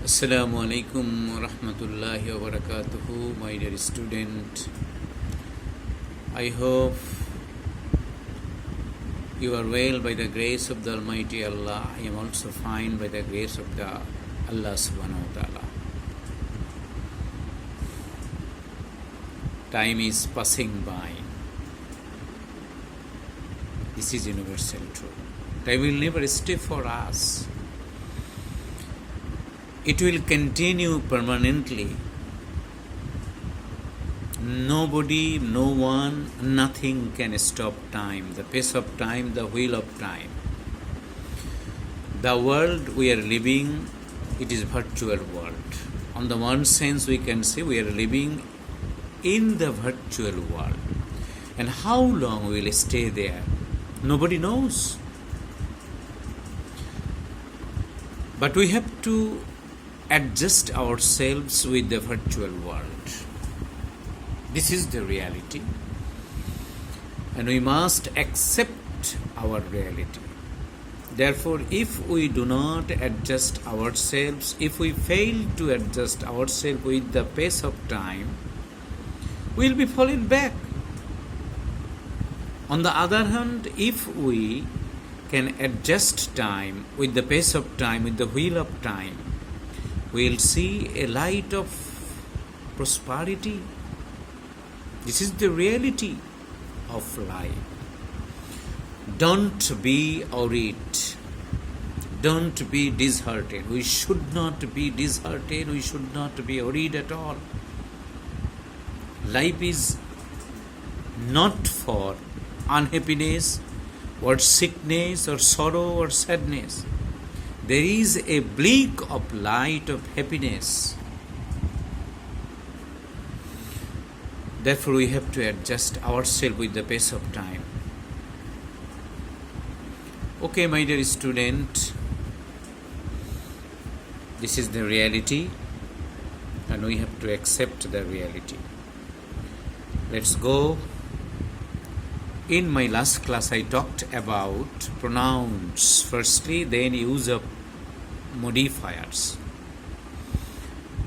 Assalamu alaikum wa rahmatullahi wa barakatuhu, my dear student. I hope you are well by the grace of the Almighty Allah. I am also fine by the grace of the Allah subhanahu wa ta'ala. Time is passing by. This is universal truth. Time will never stay for us. It will continue permanently. Nobody, no one, nothing can stop time, the pace of time, the wheel of time. The world we are living, it is virtual world. On the one sense, we can say we are living in the virtual world. And how long we will stay there? Nobody knows. But we have to adjust ourselves with the virtual world. This is the reality. And we must accept our reality. Therefore, if we do not adjust ourselves, if we fail to adjust ourselves with the pace of time, we will be falling back. On the other hand, if we can adjust time with the pace of time, with the wheel of time, we will see a light of prosperity. This is the reality of life. Don't be worried. Don't be disheartened. We should not be disheartened. We should not be worried at all. Life is not for unhappiness or sickness or sorrow or sadness. There is a blink of light of happiness. Therefore, we have to adjust ourselves with the pace of time. Okay, my dear student, this is the reality, and we have to accept the reality. Let's go. In my last class, I talked about pronouns firstly, then use of modifiers.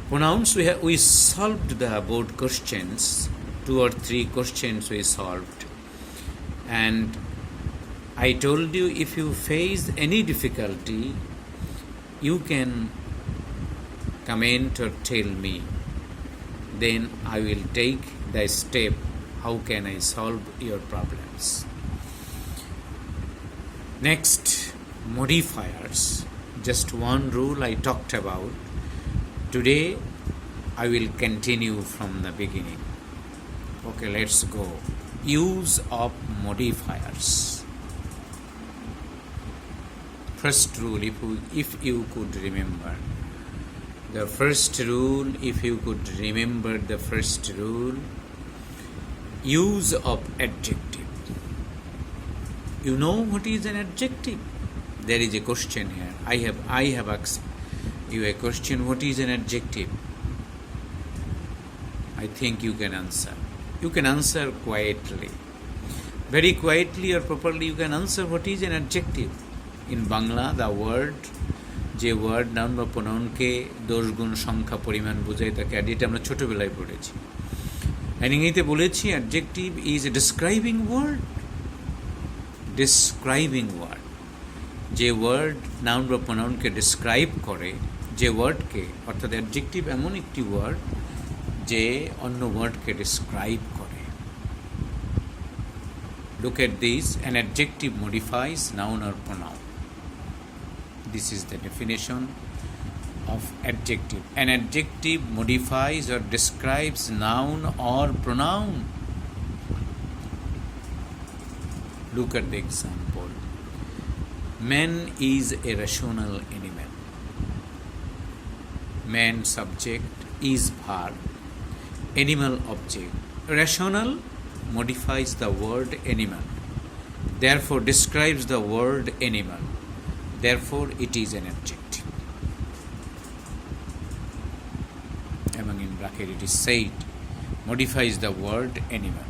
Pronouns, we solved the board questions, 2 or 3 questions we solved. And I told you, if you face any difficulty, you can comment or tell me. Then I will take the step. How can I solve your problems? Next, modifiers. Just one rule I talked about. Today, I will continue from the beginning. Okay, let's go. Use of modifiers. First rule, if you could remember. The first rule, if you could remember the first rule, use of adjective. You know what is an adjective? There is a question here. I have asked you a question. What is an adjective? I think you can answer. You can answer quietly. Very quietly or properly you can answer what is an adjective. In Bangla, the word, যে word noun বা প্রোনাউনকে দোষ গুণ সংখ্যা পরিমাণ বোঝায় তাকে এটা আমরা ছোটোবেলায় পড়েছি। ইংরেজিতে বলেছি adjective is a describing word. Describing word, যে ওয়ার্ড নাউন বা প্রোনাউনকে ডিসক্রাইব করে, যে ওয়ার্ডকে, অর্থাৎ অ্যাডজেক্টিভ এমন একটি ওয়ার্ড যে অন্য ওয়ার্ডকে ডিসক্রাইব করে। Look at this, an adjective modifies noun or pronoun. This is the definition of adjective. An adjective modifies or describes noun or pronoun. Look at the example. Man is a rational animal. Man subject is verb. Animal object. Rational modifies the word animal. Therefore describes the word animal. Therefore it is an adjective. Among in bracket it is said, modifies the word animal.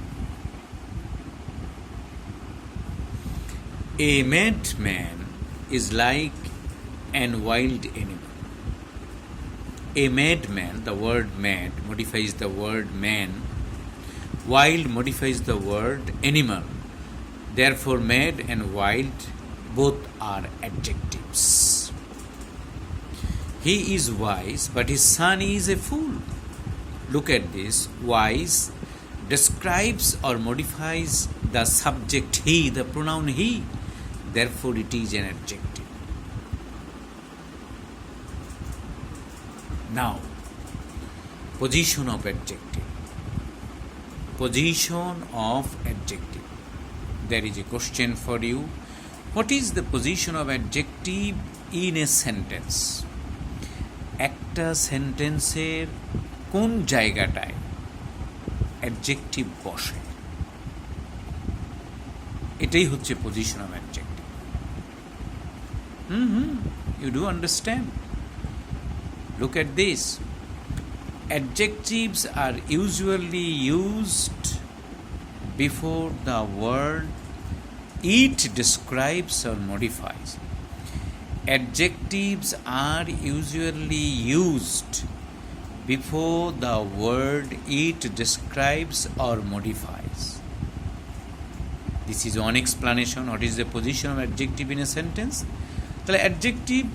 A madman is like an wild animal. A madman, the word mad modifies the word man. Wild modifies the word animal. Therefore, mad and wild both are adjectives. He is wise, but his son is a fool. Look at this. Wise describes or modifies the subject he, the pronoun he. Therefore, it is an adjective. Now, position of adjective. Position of adjective. There is a question for you. What is the position of adjective in a sentence? একটা সেন্টেন্সের কোন জায়গাটায় adjective বসে, এটাই হচ্ছে position of adjective. You do understand? Look at this. Adjectives are usually used before the word it describes or modifies. Adjectives are usually used before the word it describes or modifies. This is one explanation. What is the position of adjective in a sentence? The adjective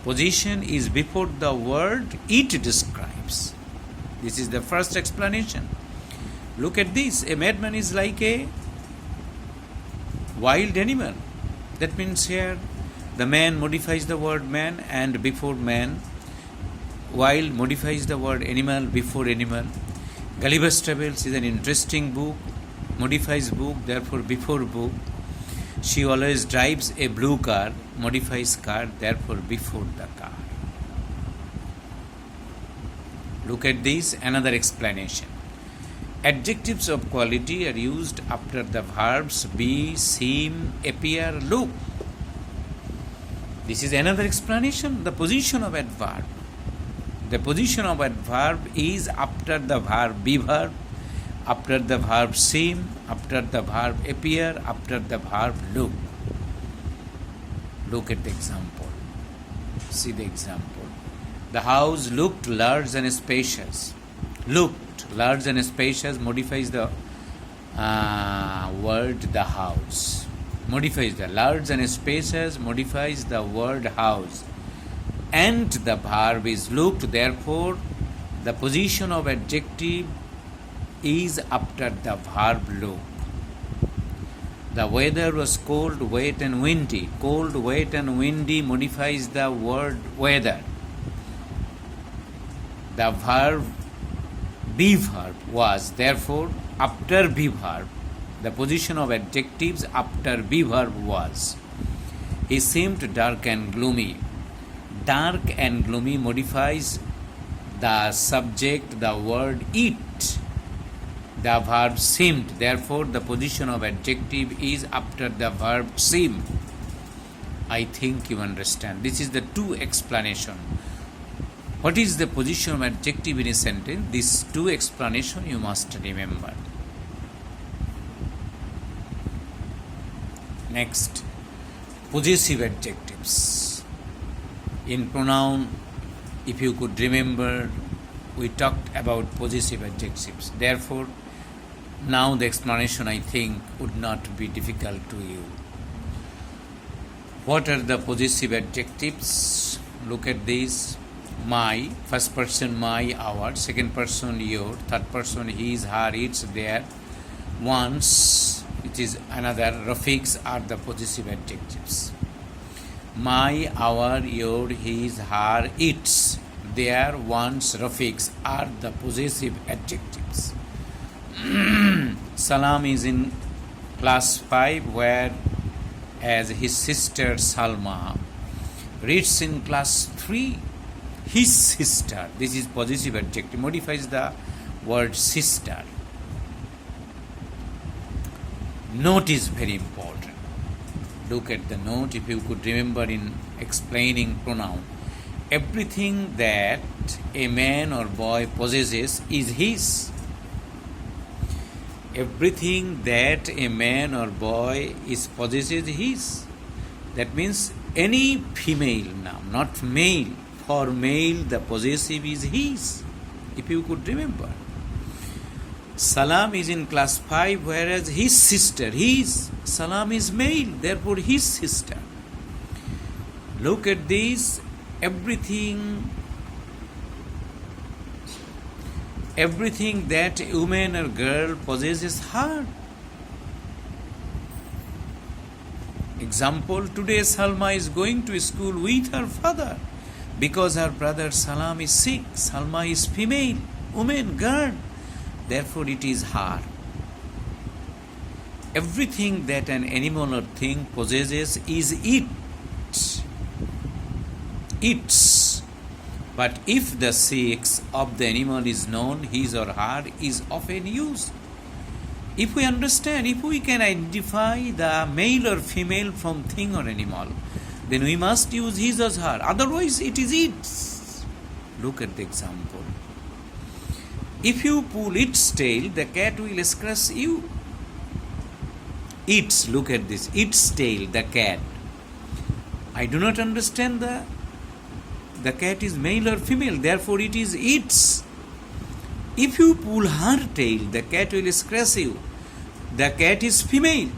position is before the word it describes. This is the first explanation. Look at this. A madman is like a wild animal. That means here the man modifies the word man, and before man, wild modifies the word animal before animal. Gulliver's Travels is an interesting book, modifies book, therefore before book. She always drives a blue car, modifies car, therefore before the car. Look at this, another explanation. Adjectives of quality are used after the verbs be, seem, appear, look. This is another explanation. The position of adverb. The position of adverb is after the verb be verb, after the verb seem, after the verb appear, after the verb look. Look at the example. See the example. The house looked large and spacious. Looked large and spacious modifies the word the house. Modifies the large and spacious modifies the word house. And the verb is looked, therefore the position of adjective is after the verb look. The weather was cold, wet and windy. Cold, wet and windy modifies the word weather. The verb be verb was, therefore after be verb, the position of adjectives after be verb was. He seemed dark and gloomy. Dark and gloomy modifies the subject, the word it. The verb seemed, therefore the position of adjective is after the verb seem. I think you understand. This is the two explanation. What is the position of adjective in a sentence? These two explanation you must remember. Next, possessive adjectives. In pronoun, if you could remember, we talked about possessive adjectives. Therefore, now the explanation, I think, would not be difficult to you. What are the possessive adjectives? Look at this. My, first person my, our, second person your, third person his, her, its, their, once, which is another, Rafiq's are the possessive adjectives. My, our, your, his, her, its, their, one's, Rafiq's are the possessive adjectives. Salam is in class 5, whereas his sister Salma reads in class 3. His sister, this is possessive adjective, modifies the word sister. Note is very important. Look at the note. If you could remember in explaining pronoun, everything that a man or boy possesses is his. Everything that a man or boy possesses his. That means any female noun, not male. For male, the possessive is his, if you could remember. Salam is in class 5, whereas his sister, Salam is male, therefore his sister. Look at this, everything that a woman or girl possesses her. Example, today Salma is going to school with her father because her brother Salam is sick. Salma is female, woman, girl. Therefore it is her. Everything that an animal or thing possesses is its. But if the sex of the animal is known, his or her is often used. If we understand, if we can identify the male or female from thing or animal, then we must use his or her. Otherwise, it is its. Look at the example. If you pull its tail, the cat will scratch you. Its, look at this, its tail, the cat. I do not understand the cat is male or female, therefore it is its. If you pull her tail, the cat will scratch you. The cat is female.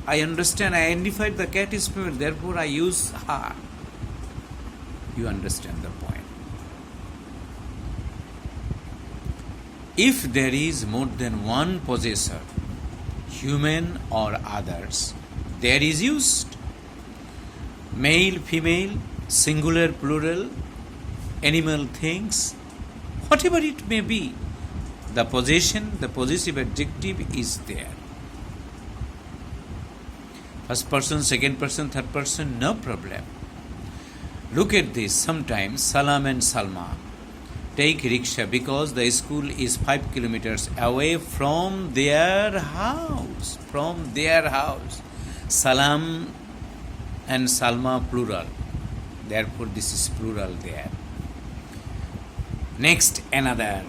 I understand, I identified the cat is female, therefore I use her. You understand the point. If there is more than one possessor, human or others, there is used. Male, female, singular, plural, animal, things, whatever it may be, the possession, the possessive adjective is there. First person, second person, third person, no problem. Look at this. Sometimes Salam and Salma take rickshaw because the school is 5 kilometers away from their house. Salam and Salma plural. Therefore this is plural there. Next, another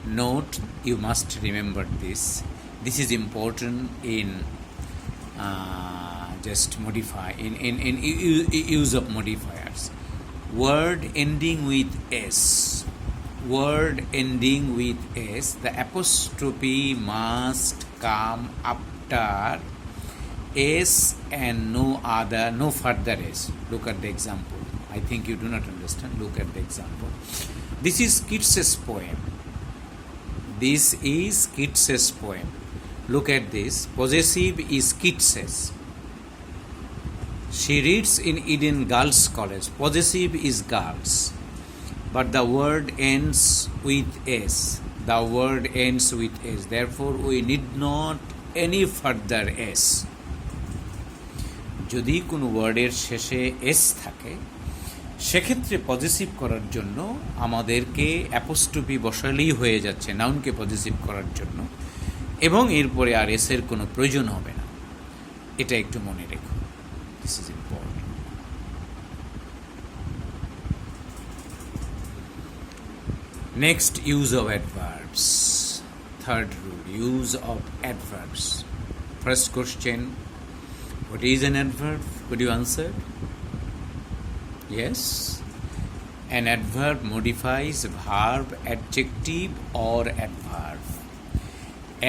note, you must remember this. This is important in just modify, in use of modifiers. Word ending with S. Word ending with S, the apostrophe must come after S and no further S. Look at the example. I think you do not understand. Look at the example. This is Keats's poem. Look at this. Possessive is Keats's. She reads in Eden Girls College. Possessive is girls. But the word ends with S. Therefore, we need not any further S. যদি কোনো ওয়ার্ডের শেষে S থাকে, সেক্ষেত্রে positive করার জন্য আমাদেরকে apostrophe বসালেই হয়ে যাচ্ছে নাউনকে পজিটিভ করার জন্য, এবং এরপরে আর এস এর কোনো প্রয়োজন হবে না। এটা একটু মনে রেখো, this is important. Next, use of adverbs. Third rule, use of adverbs. First question, what is an adverb? Could you answer? Yes. An adverb modifies verb, adjective or adverb.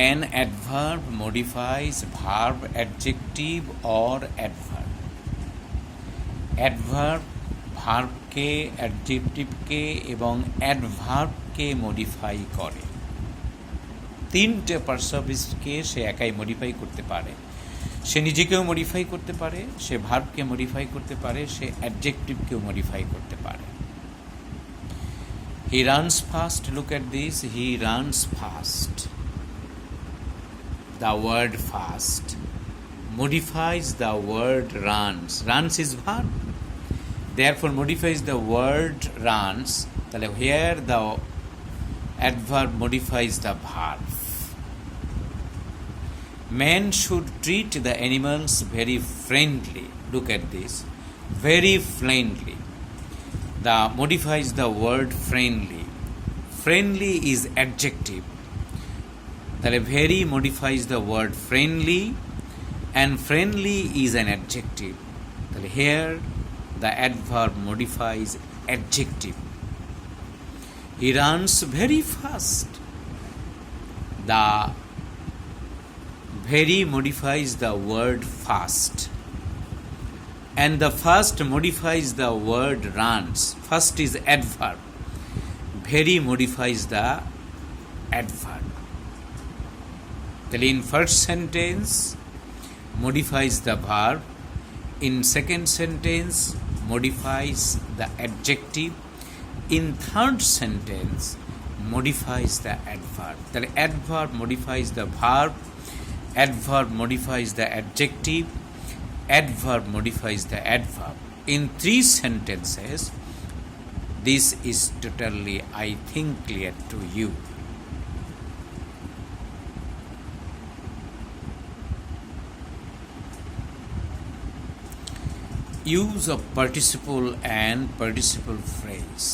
An adverb modifies verb, adjective or adverb. Adverb ভার্বকে, অ্যাডজেক্টিভকে এবং অ্যাডভার্বকে modify করে। তিনটে পার্সপিসকে সে একাই modify করতে পারে। সে নিজেকেও modify করতে পারে, সে ভার্বকে modify করতে পারে, সে অ্যাডজেক্টিভকেও মডিফাই করতে পারে। He runs fast, look at this, he runs fast. The word fast modifies the word runs. Runs is verb, therefore modifies the word runs. তাহলে here the adverb modifies the verb. Men should treat the animals very friendly. Look at this, very friendly. The modifies the word friendly. Friendly is adjective. তাহলে very modifies the word friendly, and friendly is an adjective. তাহলে here the adverb modifies adjective. He runs very fast. The very modifies the word fast, and the fast modifies the word runs. First is adverb, very modifies the adverb. In first sentence modifies the verb, in second sentence modifies the adjective, in third sentence modifies the adverb. The adverb modifies the verb, adverb modifies the adjective, adverb modifies the adverb. In 3 sentences, this is totally, I think, clear to you. Use of participle and participle phrase.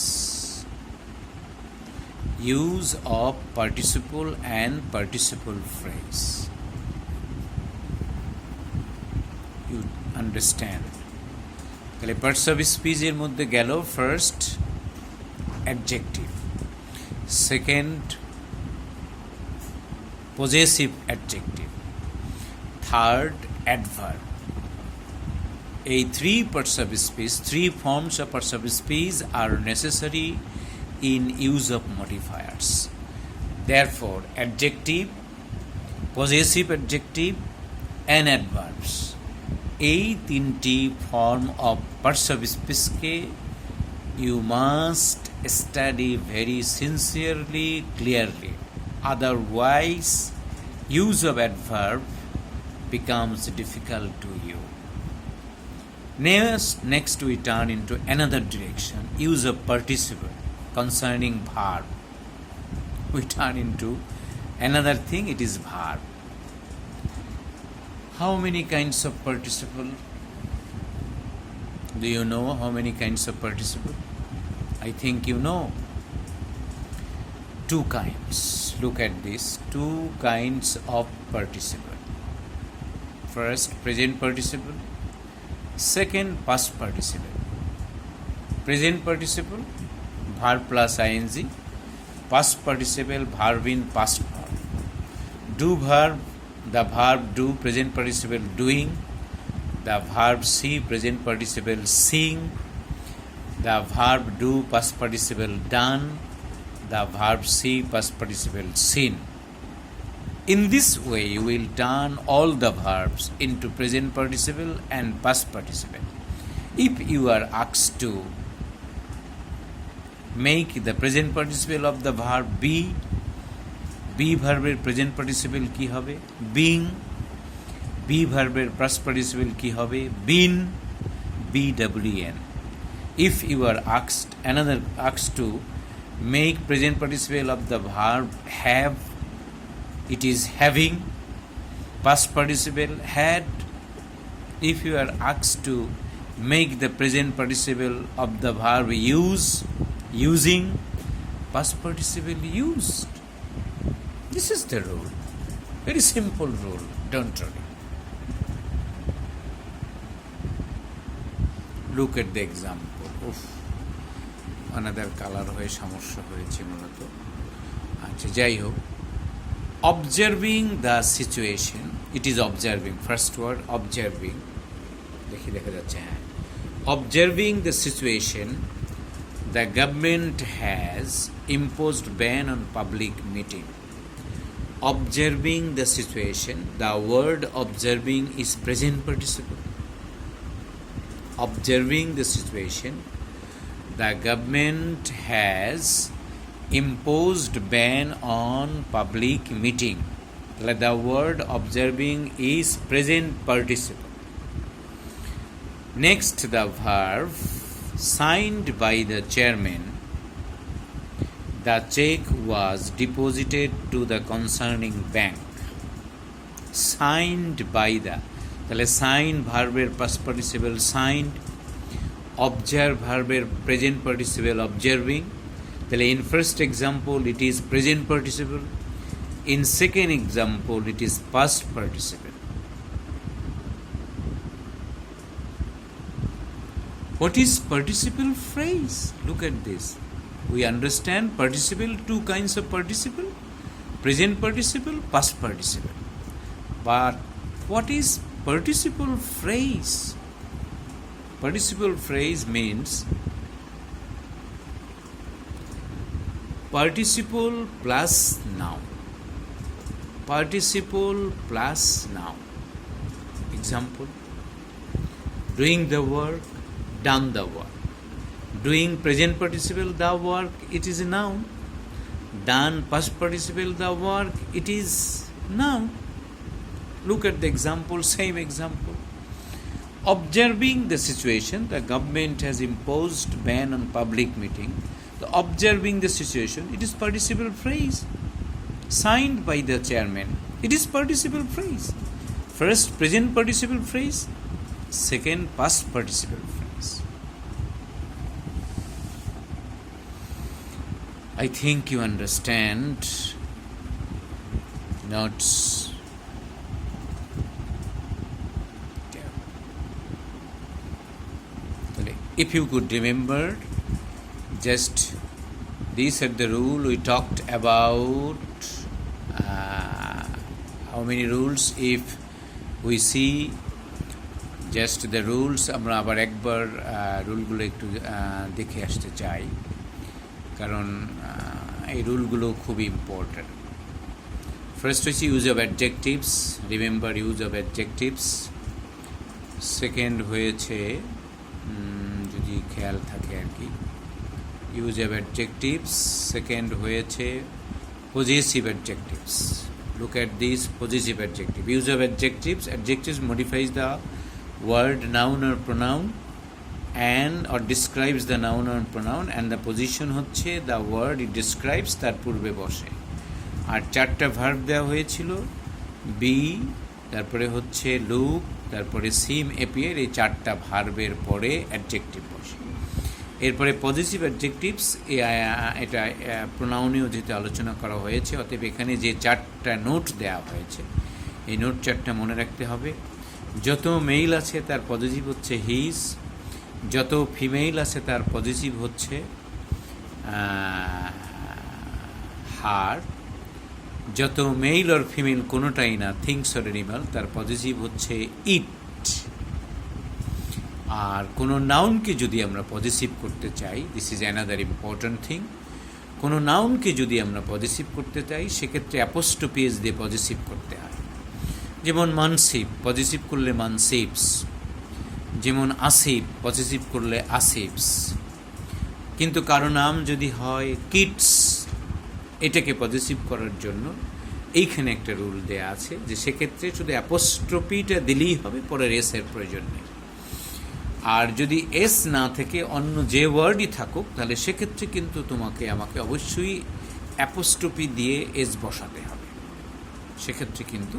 Use of participle and participle phrase. You understand? তাহলে parts of স্পিচের মধ্যে গেল first adjective, second possessive adjective, third adverb. এই 3 parts of speech, 3 forms of parts of speech are necessary in use of modifiers. Therefore, adjective, possessive adjective and adverbs, এই 3টি form of parts of speech K you must study very sincerely, clearly. Otherwise, use of adverb becomes difficult to you. Next we turn into another direction, use of participle concerning verb. We turn into another thing, it is verb. How many kinds of participle? Do you know how many kinds of participle? I think you know. 2 kinds. Look at this, 2 kinds of participle. First, present participle. Second, past participle. Present participle, verb plus ing. Past participle, verb in past form. Do verb, the verb do, present participle doing. The verb see, present participle seeing. The verb do, past participle done. The verb see, past participle seen. In this way, you will turn all the verbs into present participle and past participle. If you are asked to make the present participle of the verb be ভার্বের present participle কি হবে? Being. B ভার্বের past participle কি হবে? বিন. BWN. If you are asked to make present participle of the verb have, it is having. Past participle had. If you are asked to make the present participle of the verb use, using. Past participle used. This is the rule. Very simple rule. Don't worry. Look at the example. Another color হয়ে সমস্যা হয়েছে মূলত। আচ্ছা, যাই হোক, observing the situation, it is observing, first word observing, দেখা যাচ্ছে, হ্যাঁ, observing the situation, the government has imposed ban on public meeting. Observing the situation, the word observing is present participle. Observing the situation, the government has imposed ban on public meeting. The word observing is present participle. Next, the verb signed by the chairman. The check was deposited to the concerning bank. Signed by the, তাহলে sign ভার্বের past participle signed, observe ভার্বের present participle observing. তাহলে in first example it is present participle, in second example it is past participle. What is participle phrase? Look at this. We understand participle, two kinds of participle, present participle, past participle. But what is participle phrase? Participle phrase means participle plus noun. Participle plus noun. Example: doing the work, done the work. Doing present participle, the work, it is a noun. Done past participle, the work, it is noun. Look at the example, same example. Observing the situation, the government has imposed ban on public meeting. The observing the situation, it is participle phrase. Signed by the chairman, it is participle phrase. First present participle phrase, second past participle phrase. I think you understand. Notes. If you could remember, just these are the rule we talked about. How many rules? If we see just the rules, আমরা আবার একবার রুলগুলো একটু দেখে আসতে চাই, কারণ এই রুলগুলো খুব ইম্পর্ট্যান্ট। ফার্স্ট হচ্ছে use of adjectives, remember use of adjectives. Second হয়েছে, যদি খেয়াল থাকে আর কি, ইউজ অফ অ্যাডজেক্টিভস। সেকেন্ড হয়েছে positive adjectives. Look at these possessive adjective. Use of adjectives. Adjectives modifies the word, noun or pronoun and or describes the noun or pronoun, and the position হচ্ছে the word it describes তার পূর্বে বসে। আর চারটা verb দেওয়া হয়েছিল, B, তারপরে হচ্ছে look, তারপরে সিম, অ্যাপিয়ার, এই চারটা ভার্বের পরে অ্যাডজেক্টিভ বসে। এরপরে পজিটিভ অ্যাডজেক্টিভস, এটা প্রোনাউনেও যেহেতু আলোচনা করা হয়েছে, অতএব এখানে যে চারটা নোট দেওয়া হয়েছে এই নোট চারটা মনে রাখতে হবে। যত মেইল আছে তার পজিটিভ হচ্ছে হিজ, যত ফিমেইল আছে তার পজিটিভ হচ্ছে হার, যত মেইল আর ফিমেল কোনোটাই না, থিংস অর অ্যানিমাল, তার পজিটিভ হচ্ছে ইট। আর কোনো নাউনকে যদি আমরা পজিটিভ করতে চাই, this is another important thing, কোনো নাউনকে যদি আমরা পজিটিভ করতে চাই সেক্ষেত্রে অ্যাপোস্ট্রফি এস দিয়ে পজিটিভ করতে হয়। যেমন মানসিব, পজিটিভ করলে মানসিবস। যেমন আসিফ, পজিটিভ করলে আসিফস। কিন্তু কারো নাম যদি হয় কিডস, এটাকে পজিটিভ করার জন্য এইখানে একটা রুল দেয়া আছে যে সেক্ষেত্রে শুধু অ্যাপোস্ট্রফিটা দিলেই হবে, পরের এস এর প্রয়োজন নেই। আর যদি এস না থেকে অন্য যে ওয়ার্ডই থাকুক তাহলে সেক্ষেত্রে কিন্তু আমাকে অবশ্যই অ্যাপোস্ট্রফি দিয়ে এস বসাতে হবে। সেক্ষেত্রে কিন্তু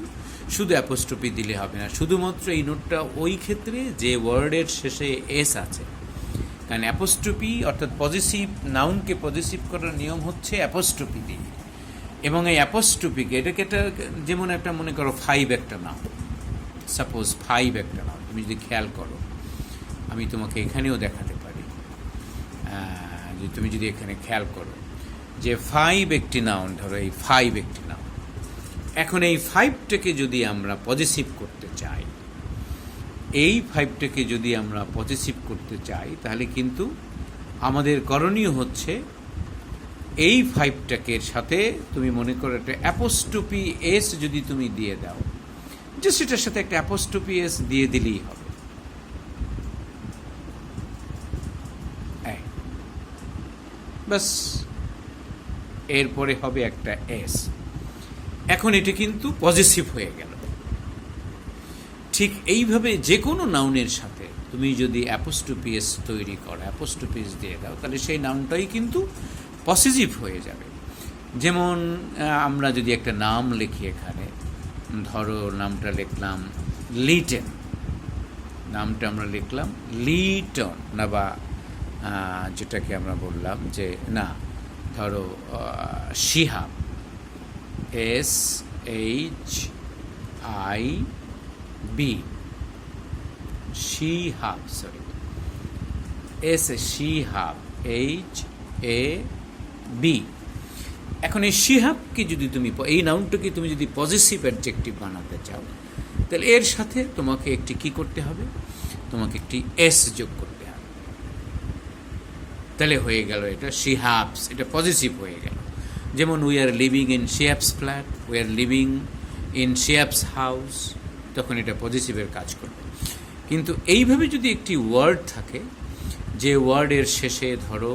শুধু অ্যাপোস্ট্রফি দিলে হবে না, শুধুমাত্র এই নোটটা ওই ক্ষেত্রে যে ওয়ার্ডের শেষে এস আছে। কারণ অ্যাপোস্ট্রফি অর্থাৎ পজিটিভ নাউনকে পজিটিভ করার নিয়ম হচ্ছে অ্যাপোস্ট্রফি দিয়ে, এবং এই অ্যাপোস্ট্রফিকে এটাকে যেমন একটা মনে করো 5 একটা নাম, সাপোজ 5 একটা নাম, তুমি যদি খেয়াল করো, আমি তোমাকে এখানেও দেখাতে পারি, যে তুমি যদি এখানে খেয়াল করো যে 5 একটি নাউন, ধরো এই 5 একটি নাউন। এখন এই 5টাকে যদি আমরা পজিটিভ করতে চাই, এই 5টাকে যদি আমরা পজিটিভ করতে চাই তাহলে কিন্তু আমাদের করণীয় হচ্ছে এই 5টাকে সাথে তুমি মনে করো একটা অ্যাপোস্ট্রফি এস যদি তুমি দিয়ে দাও, যে সেটার সাথে একটা অ্যাপোস্ট্রফি এস দিয়ে দিলেই হবে। বাস, এরপরে হবে একটা এস। এখন এটা কিন্তু পজিটিভ হয়ে গেল। ঠিক এইভাবে যে কোনো নাউনের সাথে তুমি যদি অ্যাপোস্ট্রফি এস তৈরি করো, অ্যাপোস্ট্রফি এস দিয়ে দাও, তাহলে সেই নাউনটাই কিন্তু পজিটিভ হয়ে যাবে। যেমন আমরা যদি একটা নাম লিখি এখানে, ধরো নামটা লিখলাম লিটন, নামটা আমরা লিখলাম লিটন, না বা যেটাকে আমরা বললাম যে না, ধরো Shihab, SHIB, Shihab, sorry S A Shihab, HAB। এখন এই শিহাবকে যদি তুমি, এই নাউনটাকে তুমি যদি পজিটিভ অ্যাডজেক্টিভ বানাতে চাও, তাহলে এর সাথে তোমাকে একটি কি করতে হবে, তোমাকে একটি এস যোগ করতে হবে। তাহলে হয়ে গেল এটা শিহাবস, এটা পজিটিভ হয়ে গেল। যেমন we are living in Shihab's flat, we are living in Shihab's house, তখন এটা পজিটিভের কাজ করবে। কিন্তু এইভাবে যদি একটি ওয়ার্ড থাকে, যে ওয়ার্ডের শেষে ধরো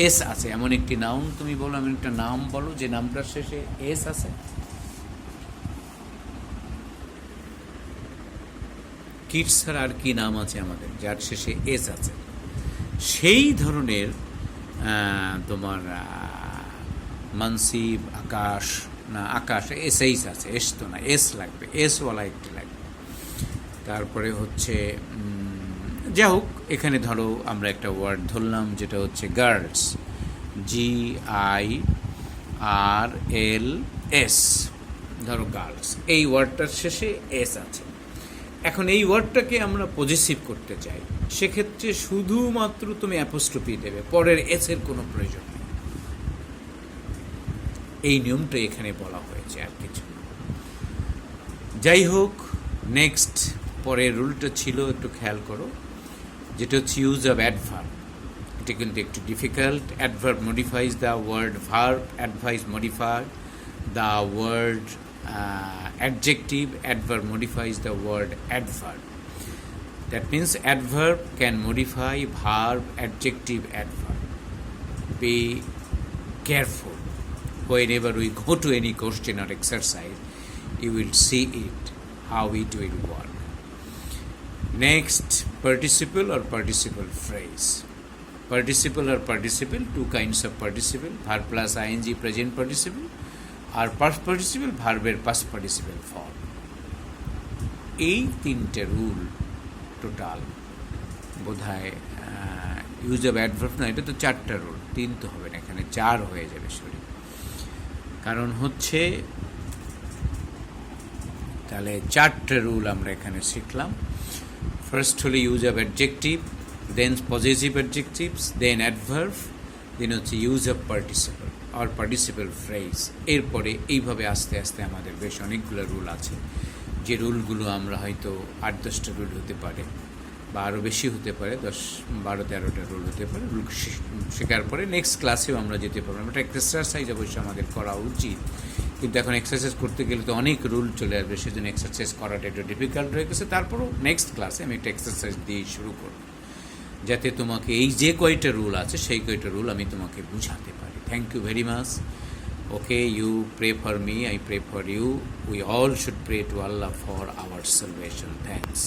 এস আছে, এমন একটি নাউন তুমি বলো, এমন একটা নাম বলো যে নামটার শেষে এস আছে। কিডস ছাড়া আর কি নাম আছে আমাদের যার শেষে এস আছে? সেই ধরনের তোমার মানসিব, আকাশ, না আকাশ এসএইচ আছে, এস তো না, এস লাগবে, এসওয়ালা একটি লাগবে। তারপরে হচ্ছে যাই হোক, এখানে ধরো আমরা একটা ওয়ার্ড ধরলাম যেটা হচ্ছে গার্লস, GIRLS, ধরো গার্লস, এই ওয়ার্ডটার শেষে এস আছে। এখন এই ওয়ার্ডটাকে আমরা পজিটিভ করতে চাই, সেক্ষেত্রে শুধুমাত্র তুমি অ্যাপোস্ট্রফি দেবে, পরের এসের কোনো প্রয়োজন নেই। এই নিয়মটা এখানে বলা হয়েছে, আর কিছু। যাই হোক, নেক্সট পরের রুলটা ছিল, একটু খেয়াল করো, যেটা হচ্ছে ইউজ অফ অ্যাডভার্ব। এটা কিন্তু একটু difficult. Adverb modifies the word verb, advice modify the word adjective, adverb modifies the word adverb. That means adverb can modify verb, adjective, adverb. Be careful. Whenever we go to any question or exercise, you will see it, how it will work. Next, participle or participle phrase. Participle or participle, two kinds of participle, verb plus ing present participle, or past participle, verb past participle form. এই তিনটে rule total বোধহয় use of adverb, না এটা তো 4টা rule, 3 তো হবে না, এখানে 4 হয়ে যাবে। সরি, কারণ হচ্ছে তাহলে 4টা রুল আমরা এখানে শিখলাম। ফার্স্ট হলো use of adjective, then positive adjectives, then adverb, then হচ্ছে ইউজ অফ পার্টিসিপল আর পার্টিসিপল ফ্রেজ। এরপরে এইভাবে আস্তে আস্তে আমাদের বেশ অনেকগুলো রুল আছে, যে রুলগুলো আমরা হয়তো 8-10টা রুল হতে পারে, বা আরও বেশি হতে পারে, 10-12-13টা রুল হতে পারে। রুল শেখার পরে নেক্সট ক্লাসেও আমরা যেতে পারবো। একটা এক্সারসাইজ অবশ্যই আমাদের করা উচিত, কিন্তু এখন এক্সারসাইজ করতে গেলে তো অনেক রুল চলে আসবে, সেজন্য এক্সারসাইজ করাটা একটু ডিফিকাল্ট হয়ে গেছে। তারপরেও নেক্সট ক্লাসে আমি একটা এক্সারসাইজ দিয়ে শুরু করব, যাতে তোমাকে এই যে কয়টা রুল আছে সেই কয়টা রুল আমি তোমাকে বুঝাতে পারি। Thank you very much. Okay, you pray for me, I pray for you. We all should pray to Allah for our salvation. Thanks.